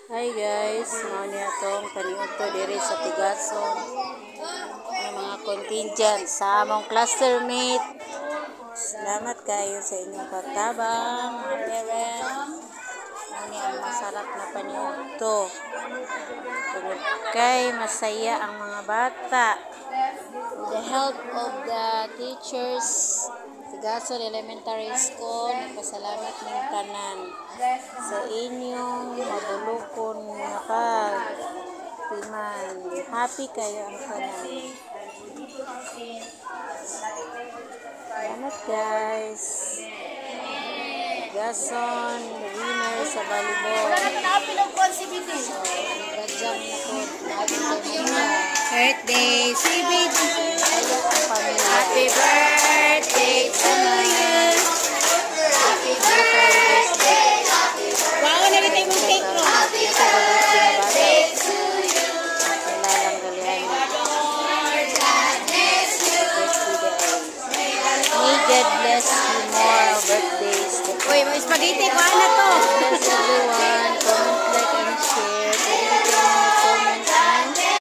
Hi guys, mao ni atong paniudto diri sa Tigason. Ang mga contingent sa among classmate. Salamat kayo sa inyong pagtabang, mga parents. Mao ni ang masarap na paniudto. Tungod kay masaya ang mga bata. With the help of the teachers, Tigason Elementary School, nagpasalamat ning tanan sa inyong mabulukon nga pagtiman. Happy kayo ang tanan. Salamat guys. Tigason, winner sa volleyball. So, nagadjang na po natin kanina. Birthday, CBT. Kaya ang pamilya. Happy birthday to you. Happy birthday. Wow, nalita yung cake mo. Happy birthday to you. Kailangan galihan niya. May God bless you more birthdays. Uy, may spaghetti ko na to.